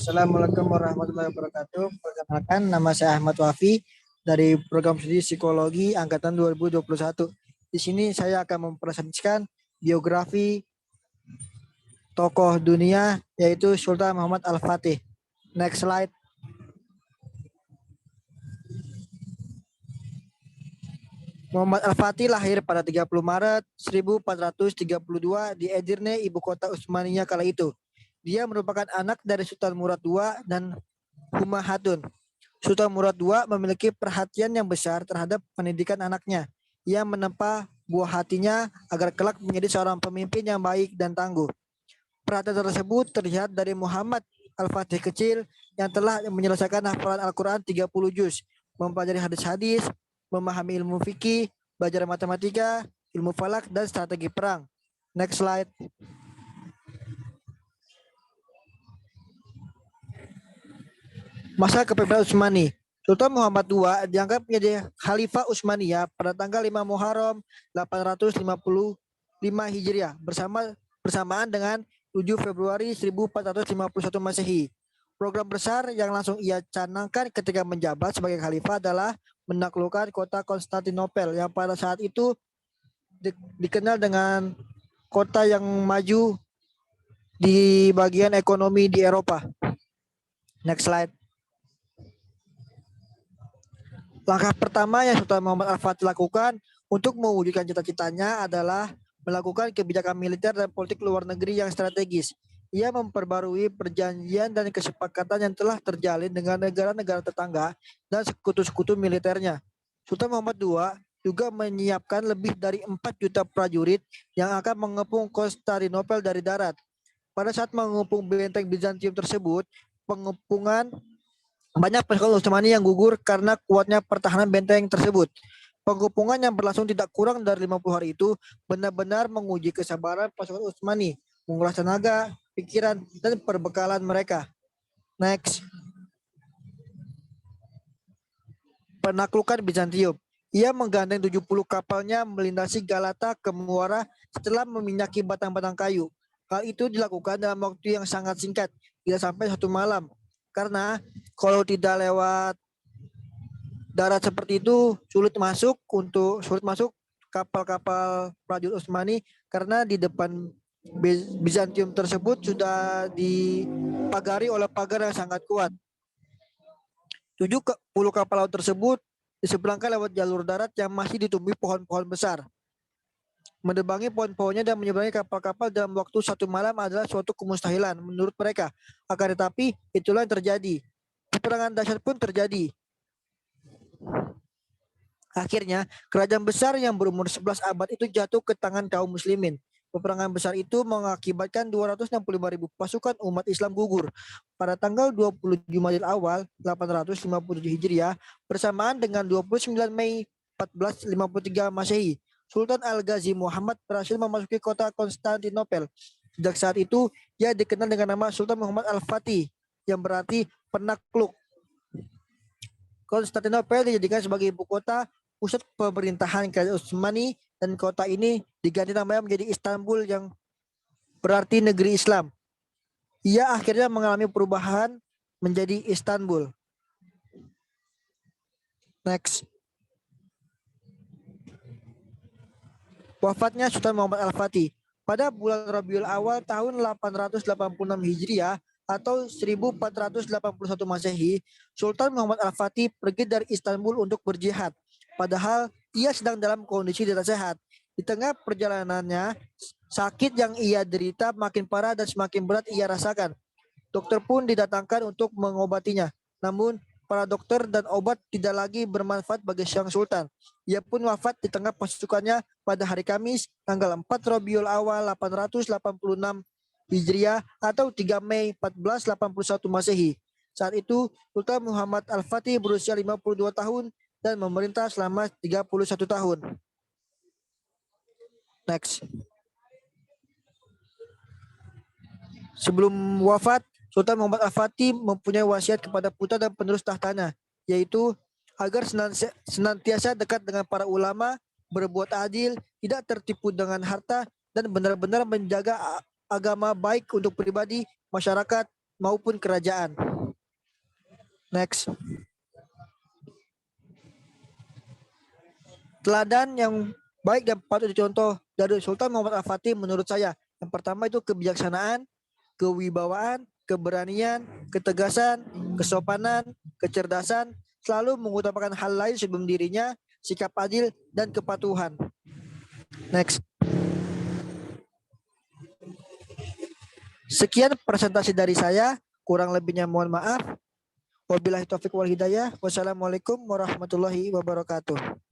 Assalamualaikum warahmatullahi wabarakatuh. Perkenalkan, nama saya Ahmad Wafi dari Program Studi Psikologi Angkatan 2021. Di sini saya akan mempresentasikan biografi tokoh dunia yaitu Sultan Muhammad Al-Fatih. Next slide. Muhammad Al-Fatih lahir pada 30 Maret 1432 di Edirne, ibu kota Utsmaniyah kala itu. Dia merupakan anak dari Sultan Murad II dan Huma Hatun. Sultan Murad II memiliki perhatian yang besar terhadap pendidikan anaknya. Ia menempa buah hatinya agar kelak menjadi seorang pemimpin yang baik dan tangguh. Perhatian tersebut terlihat dari Muhammad Al-Fatih kecil yang telah menyelesaikan hafalan Al-Quran 30 juz, mempelajari hadis-hadis, memahami ilmu fikih, belajar matematika, ilmu falak, dan strategi perang. Next slide. Masa kepemimpinan Utsmani. Sultan Muhammad II dianggap menjadi Khalifah Utsmaniyah pada tanggal 5 Muharram 855 Hijriah bersamaan dengan 7 Februari 1451 Masehi. Program besar yang langsung ia canangkan ketika menjabat sebagai khalifah adalah menaklukkan kota Konstantinopel yang pada saat itu dikenal dengan kota yang maju di bagian ekonomi di Eropa. Next slide. Langkah pertama yang Sultan Muhammad Al-Fatih lakukan untuk mewujudkan cita-citanya adalah melakukan kebijakan militer dan politik luar negeri yang strategis. Ia memperbarui perjanjian dan kesepakatan yang telah terjalin dengan negara-negara tetangga dan sekutu-sekutu militernya. Sultan Muhammad II juga menyiapkan lebih dari 4 juta prajurit yang akan mengepung Konstantinopel dari darat. Pada saat mengepung benteng Bizantium tersebut, banyak pasukan Utsmani yang gugur karena kuatnya pertahanan benteng tersebut. Pengepungan yang berlangsung tidak kurang dari 50 hari itu benar-benar menguji kesabaran pasukan Utsmani, menguras tenaga, pikiran, dan perbekalan mereka. Next. Penaklukan Bizantium. Ia menggandeng 70 kapalnya melintasi Galata ke Muara setelah meminyaki batang-batang kayu. Hal itu dilakukan dalam waktu yang sangat singkat, tidak sampai 1 malam. Karena kalau tidak lewat darat seperti itu sulit masuk kapal-kapal prajurit Utsmani karena di depan Bizantium tersebut sudah dipagari oleh pagar yang sangat kuat. 70 kapal laut tersebut diseberangkan lewat jalur darat yang masih ditumbuhi pohon-pohon besar. Menebangi pohon-pohonnya dan menyeberangi kapal-kapal dalam waktu 1 malam adalah suatu kemustahilan menurut mereka. Akan tetapi itulah yang terjadi. Peperangan dahsyat pun terjadi. Akhirnya kerajaan besar yang berumur 11 abad itu jatuh ke tangan kaum muslimin. Peperangan besar itu mengakibatkan 265.000 pasukan umat Islam gugur. Pada tanggal 20 Jumadil Awal 857 Hijriah bersamaan dengan 29 Mei 1453 Masehi, Sultan Al-Ghazi Muhammad berhasil memasuki kota Konstantinopel. Sejak saat itu, ia dikenal dengan nama Sultan Muhammad Al-Fatih, yang berarti penakluk. Konstantinopel dijadikan sebagai ibu kota pusat pemerintahan Kerajaan Utsmani, dan kota ini diganti namanya menjadi Istanbul yang berarti negeri Islam. Ia akhirnya mengalami perubahan menjadi Istanbul. Next. Wafatnya Sultan Muhammad Al-Fatih. Pada bulan Rabiul Awal tahun 886 Hijriah atau 1481 Masehi, Sultan Muhammad Al-Fatih pergi dari Istanbul untuk berjihad. Padahal ia sedang dalam kondisi tidak sehat. Di tengah perjalanannya, sakit yang ia derita makin parah dan semakin berat ia rasakan. Dokter pun didatangkan untuk mengobatinya. Namun para dokter dan obat tidak lagi bermanfaat bagi sang sultan. Ia pun wafat di tengah pasukannya pada hari Kamis tanggal 4 Rabiul Awal 886 Hijriah atau 3 Mei 1481 Masehi. Saat itu Sultan Muhammad Al-Fatih berusia 52 tahun dan memerintah selama 31 tahun. Next. Sebelum wafat, Sultan Muhammad Al-Fatih mempunyai wasiat kepada putra dan penerus tahtanya, yaitu agar senantiasa dekat dengan para ulama, berbuat adil, tidak tertipu dengan harta, dan benar-benar menjaga agama baik untuk pribadi, masyarakat, maupun kerajaan. Next. Teladan yang baik dan patut dicontoh dari Sultan Muhammad Al-Fatih menurut saya. Yang pertama itu kebijaksanaan, kewibawaan, keberanian, ketegasan, kesopanan, kecerdasan, selalu mengutamakan hal lain sebelum dirinya, sikap adil, dan kepatuhan. Next. Sekian presentasi dari saya, kurang lebihnya mohon maaf. Wabillahi taufiq wal hidayah. Wassalamualaikum warahmatullahi wabarakatuh.